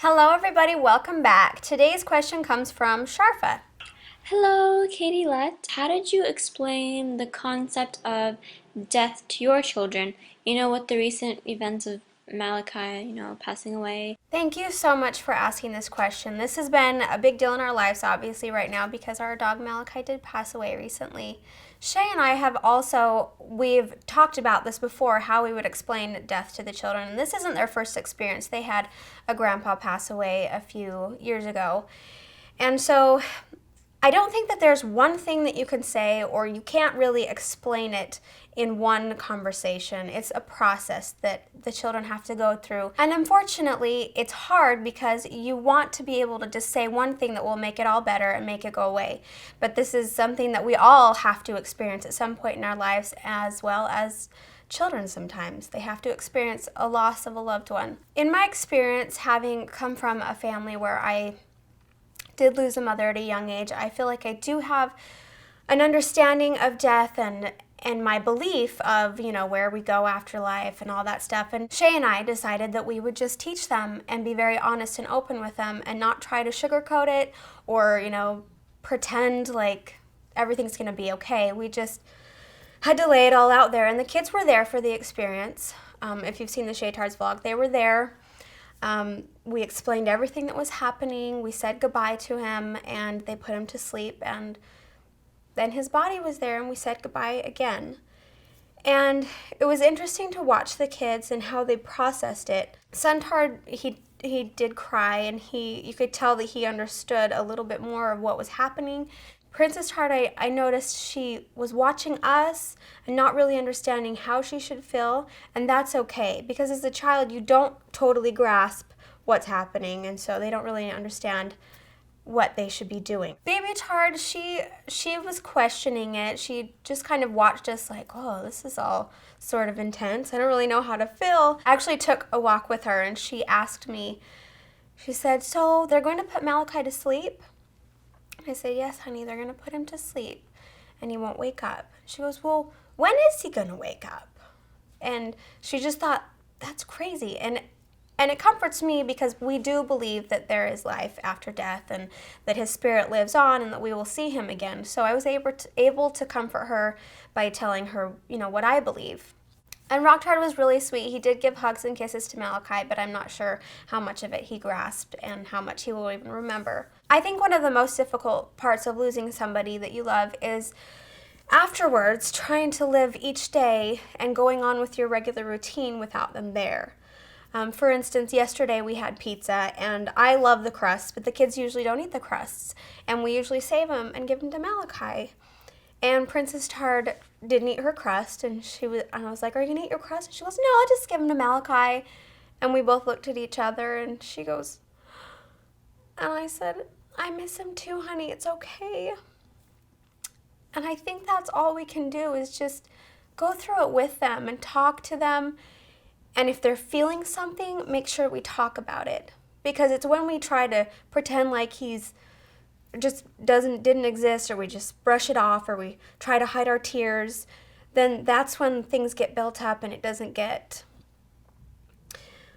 Hello everybody, welcome back. Today's question comes from Sharfa. Hello, Katilette. How did you explain the concept of death to your children? With the recent events of Malachi, passing away. Thank you so much for asking this question. This has been a big deal in our lives, obviously, right now because our dog Malachi did pass away recently. Shay and I we've talked about this before, how we would explain death to the children. And this isn't their first experience. They had a grandpa pass away a few years ago. And so I don't think that there's one thing that you can say, or you can't really explain it in one conversation. It's a process that the children have to go through. And unfortunately, it's hard because you want to be able to just say one thing that will make it all better and make it go away. But this is something that we all have to experience at some point in our lives, as well as children sometimes. They have to experience a loss of a loved one. In my experience, having come from a family where I did lose a mother at a young age, I feel like I do have an understanding of death and my belief of, where we go after life and all that stuff. And Shay and I decided that we would just teach them and be very honest and open with them and not try to sugarcoat it or, pretend like everything's going to be okay. We just had to lay it all out there. And the kids were there for the experience. If you've seen the Shaytards vlog, they were there. We explained everything that was happening. We said goodbye to him, and they put him to sleep. And then his body was there, and we said goodbye again. And it was interesting to watch the kids and how they processed it. Shaytard, he did cry, and you could tell that he understood a little bit more of what was happening. Princess Tart, I noticed she was watching us and not really understanding how she should feel, and that's okay, because as a child, you don't totally grasp what's happening, and so they don't really understand what they should be doing. Baby Tart, she was questioning it. She just kind of watched us like, oh, this is all sort of intense. I don't really know how to feel. I actually took a walk with her, and she asked me, she said, so they're going to put Malachi to sleep? I said, yes, honey, they're going to put him to sleep, and he won't wake up. She goes, well, when is he going to wake up? And she just thought, that's crazy. And it comforts me because we do believe that there is life after death and that his spirit lives on and that we will see him again. So I was able to comfort her by telling her, what I believe. And Rocktard was really sweet. He did give hugs and kisses to Malachi, but I'm not sure how much of it he grasped and how much he will even remember. I think one of the most difficult parts of losing somebody that you love is afterwards trying to live each day and going on with your regular routine without them there. For instance, yesterday we had pizza, and I love the crusts, but the kids usually don't eat the crusts, and we usually save them and give them to Malachi. And Princess Tard didn't eat her crust, and I was like, are you going to eat your crust? And she goes, no, I'll just give them to Malachi. And we both looked at each other, and she goes, and I said, I miss him too, honey, it's okay. And I think that's all we can do is just go through it with them and talk to them. And if they're feeling something, make sure we talk about it. Because it's when we try to pretend like he's just didn't exist, or we just brush it off, or we try to hide our tears, then that's when things get built up and it doesn't get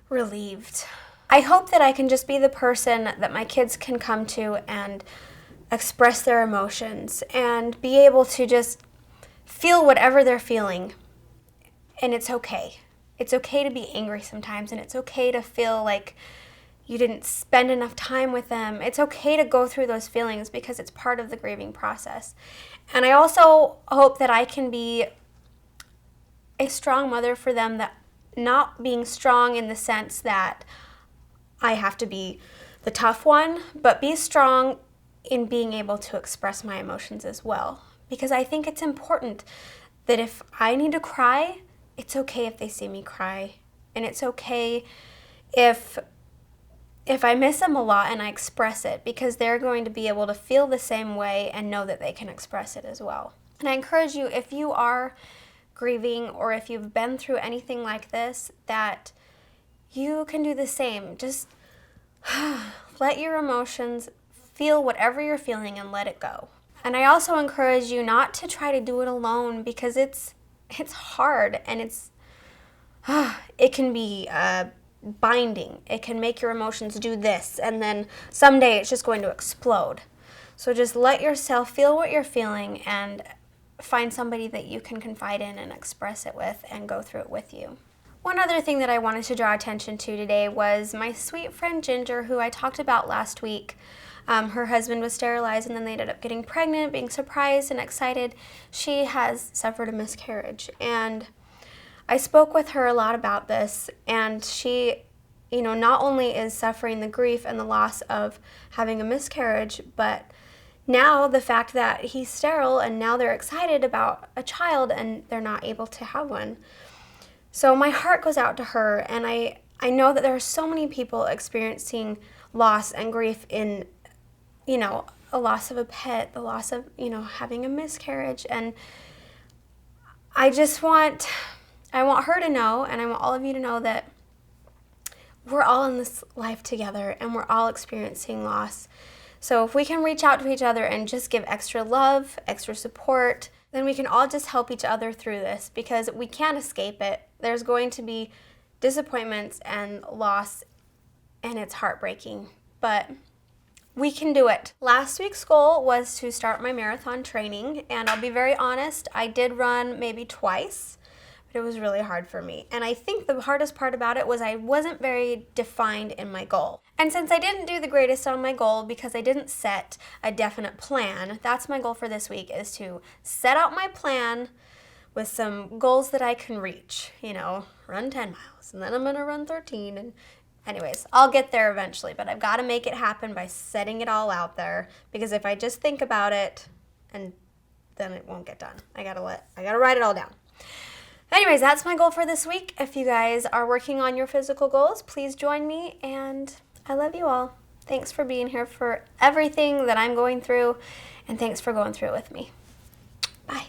relieved. I hope that I can just be the person that my kids can come to and express their emotions and be able to just feel whatever they're feeling. And it's okay. It's okay to be angry sometimes, and it's okay to feel like you didn't spend enough time with them. It's okay to go through those feelings because it's part of the grieving process. And I also hope that I can be a strong mother for them, that not being strong in the sense that I have to be the tough one, but be strong in being able to express my emotions as well. Because I think it's important that if I need to cry, it's okay if they see me cry. And it's okay if I miss them a lot and I express it, because they're going to be able to feel the same way and know that they can express it as well. And I encourage you, if you are grieving or if you've been through anything like this, that you can do the same. Just let your emotions feel whatever you're feeling and let it go. And I also encourage you not to try to do it alone, because it's hard, and it can be binding. It can make your emotions do this, and then someday it's just going to explode. So just let yourself feel what you're feeling and find somebody that you can confide in and express it with and go through it with you. One other thing that I wanted to draw attention to today was my sweet friend Ginger, who I talked about last week. Her husband was sterilized and then they ended up getting pregnant, being surprised and excited. She has suffered a miscarriage, and I spoke with her a lot about this, and she, not only is suffering the grief and the loss of having a miscarriage, but now the fact that he's sterile and now they're excited about a child and they're not able to have one. So my heart goes out to her, and I know that there are so many people experiencing loss and grief in, a loss of a pet, the loss of, having a miscarriage. And I want her to know, and I want all of you to know, that we're all in this life together and we're all experiencing loss. So if we can reach out to each other and just give extra love, extra support, then we can all just help each other through this, because we can't escape it. There's going to be disappointments and loss, and it's heartbreaking, but we can do it. Last week's goal was to start my marathon training, and I'll be very honest, I did run maybe twice, but it was really hard for me. And I think the hardest part about it was I wasn't very defined in my goal. And since I didn't do the greatest on my goal because I didn't set a definite plan, that's my goal for this week, is to set out my plan with some goals that I can reach. Run 10 miles, and then I'm gonna run 13, and anyways, I'll get there eventually, but I've got to make it happen by setting it all out there, because if I just think about it, and then it won't get done. I gotta write it all down. Anyways, that's my goal for this week. If you guys are working on your physical goals, please join me, and I love you all. Thanks for being here for everything that I'm going through, and thanks for going through it with me. Bye.